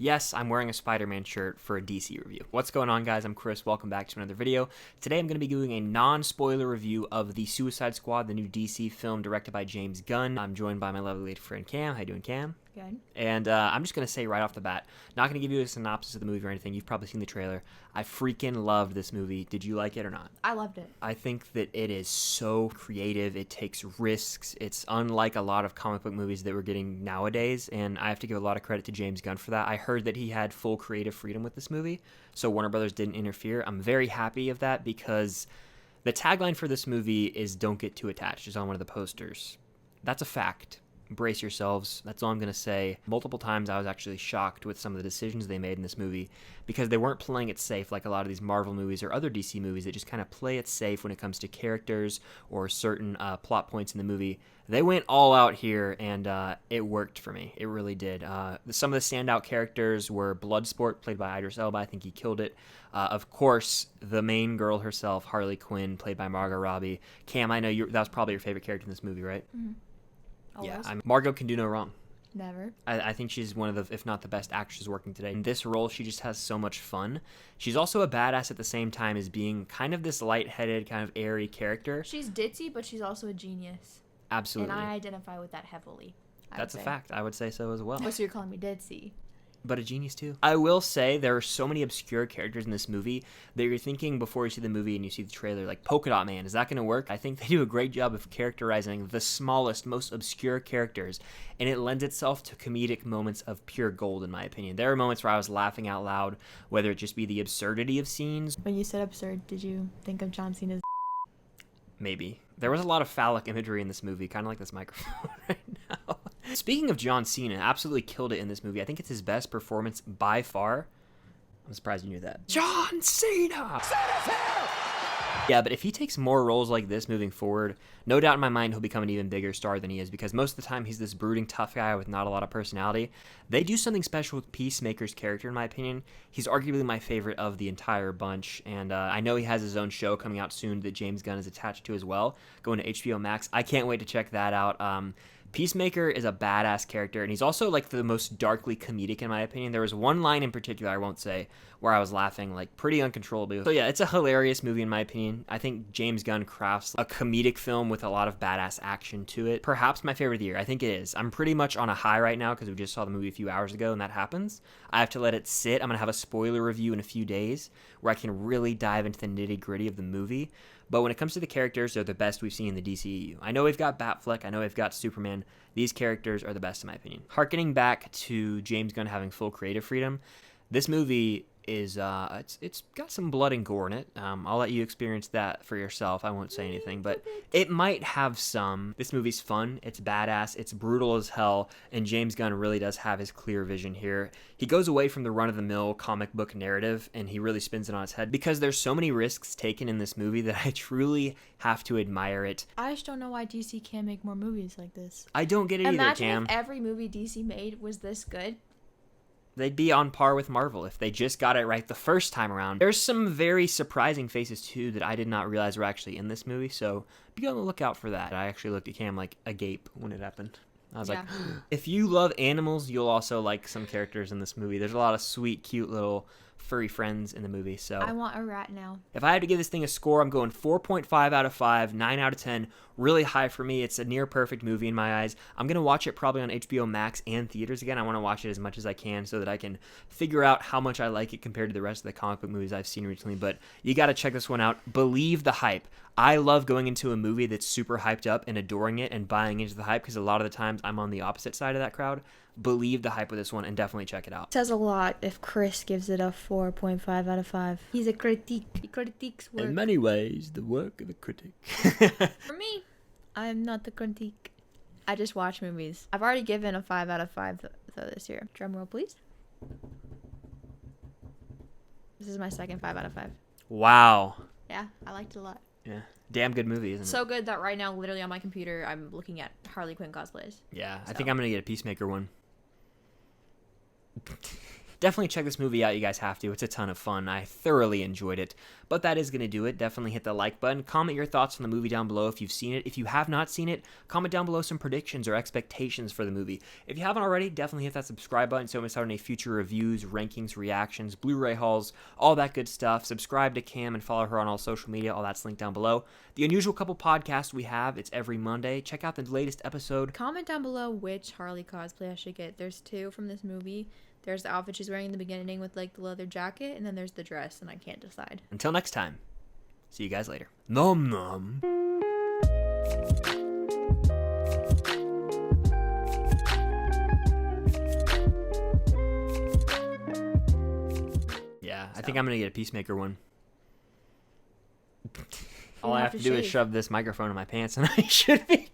Yes, I'm wearing a Spider-Man shirt for a DC review. What's going on, guys? I'm Chris. Welcome back to another video. Today I'm going to be doing a non-spoiler review of The Suicide Squad, the new DC film directed by James Gunn. I'm joined by my lovely lady friend Cam. How you doing, Cam? Good. And I'm just going to say right off the bat, not going to give you a synopsis of the movie or anything. You've probably seen the trailer. I freaking loved this movie. Did you like it or not? I loved it. I think that it is so creative. It takes risks. It's unlike a lot of comic book movies that we're getting nowadays, and I have to give a lot of credit to James Gunn for that. I heard that he had full creative freedom with this movie, so Warner Brothers didn't interfere. I'm very happy of that because the tagline for this movie is "Don't get too attached." It's on one of the posters. That's a fact. Brace yourselves. That's all I'm going to say. Multiple times I was actually shocked with some of the decisions they made in this movie because they weren't playing it safe like a lot of these Marvel movies or other DC movies that just kind of play it safe when it comes to characters or certain plot points in the movie. They went all out here, and it worked for me. It really did. Some of the standout characters were Bloodsport, played by Idris Elba. I think he killed it. Of course, the main girl herself, Harley Quinn, played by Margot Robbie. Cam, I know that was probably your favorite character in this movie, right? Mm-hmm. Yeah, Margot can do no wrong. Never. I think she's one of the, if not the best actresses working today. In this role, she just has so much fun. She's also a badass at the same time as being kind of this lightheaded, kind of airy character. She's ditzy, but she's also a genius. Absolutely. And I identify with that heavily. That's a fact. I would say so as well. Oh, so you're calling me ditzy. But a genius too. I will say there are so many obscure characters in this movie that you're thinking before you see the movie and you see the trailer, like Polka Dot Man, is that going to work? I think they do a great job of characterizing the smallest, most obscure characters, and it lends itself to comedic moments of pure gold, in my opinion. There are moments where I was laughing out loud, whether it just be the absurdity of scenes. When you said absurd, did you think of John Cena's? Maybe. There was a lot of phallic imagery in this movie, kind of like this microphone right now. Speaking of John Cena, absolutely killed it in this movie. I think it's his best performance by far. I'm surprised you knew that. John Cena! Yeah, but if he takes more roles like this moving forward, no doubt in my mind he'll become an even bigger star than he is, because most of the time he's this brooding tough guy with not a lot of personality. They do something special with Peacemaker's character, in my opinion. He's arguably my favorite of the entire bunch, and I know he has his own show coming out soon that James Gunn is attached to as well, going to HBO Max. I can't wait to check that out. Peacemaker is a badass character, and he's also like the most darkly comedic in my opinion. There was one line in particular, I won't say, where I was laughing like pretty uncontrollably. So yeah, it's a hilarious movie in my opinion. I think James Gunn crafts a comedic film with a lot of badass action to it. Perhaps my favorite of the year. I think it is. I'm pretty much on a high right now because we just saw the movie a few hours ago, and that happens. I have to let it sit. I'm going to have a spoiler review in a few days where I can really dive into the nitty-gritty of the movie. But when it comes to the characters, they're the best we've seen in the DCEU. I know we've got Batfleck. I know we've got Superman. These characters are the best in my opinion. Harkening back to James Gunn having full creative freedom, this movie is it's got some blood and gore in it. I'll let you experience that for yourself. I won't say anything, but it might have some. This movie's fun. It's badass. It's brutal as hell, and James Gunn really does have his clear vision here. He goes away from the run-of-the-mill comic book narrative, and he really spins it on its head because there's so many risks taken in this movie that I truly have to admire it. I just don't know why DC can't make more movies like this. I don't get it either, Cam. Imagine if every movie DC made was this good. They'd be on par with Marvel if they just got it right the first time around. There's some very surprising faces, too, that I did not realize were actually in this movie, so be on the lookout for that. I actually looked at Cam like agape when it happened. I was like, if you love animals, you'll also like some characters in this movie. There's a lot of sweet, cute little furry friends in the movie. So I want a rat now. If I had to give this thing a score, I'm going 4.5 out of 5, 9 out of 10. Really high for me. It's a near perfect movie in my eyes. I'm going to watch it probably on HBO Max and theaters again. I want to watch it as much as I can so that I can figure out how much I like it compared to the rest of the comic book movies I've seen recently. But you got to check this one out. Believe the hype. I love going into a movie that's super hyped up and adoring it and buying into the hype because a lot of the times I'm on the opposite side of that crowd. Believe the hype with this one and definitely check it out. It says a lot if Chris gives it a 4.5 out of 5. He's a critique. He critiques work. In many ways, the work of a critic. For me, I'm not the critique. I just watch movies. I've already given a 5 out of 5 though this year. Drum roll, please. This is my second 5 out of 5. Wow. Yeah, I liked it a lot. Yeah. Damn good movie, isn't it? So good that right now, literally on my computer, I'm looking at Harley Quinn cosplays. Yeah, I think I'm going to get a Peacemaker one. Definitely check this movie out. You guys have to. It's a ton of fun. I thoroughly enjoyed it. But that is going to do it. Definitely hit the like button. Comment your thoughts on the movie down below if you've seen it. If you have not seen it, comment down below some predictions or expectations for the movie. If you haven't already, definitely hit that subscribe button so you don't miss out on any future reviews, rankings, reactions, Blu-ray hauls, all that good stuff. Subscribe to Cam and follow her on all social media. All that's linked down below. The Unusual Couple podcast we have, it's every Monday. Check out the latest episode. Comment down below which Harley cosplay I should get. There's two from this movie. There's the outfit she's wearing in the beginning with like the leather jacket, and then there's the dress, and I can't decide. Until next time, see you guys later. Nom nom. Yeah, I think I'm gonna get a Peacemaker one. All I have to do is shove this microphone in my pants, and I should be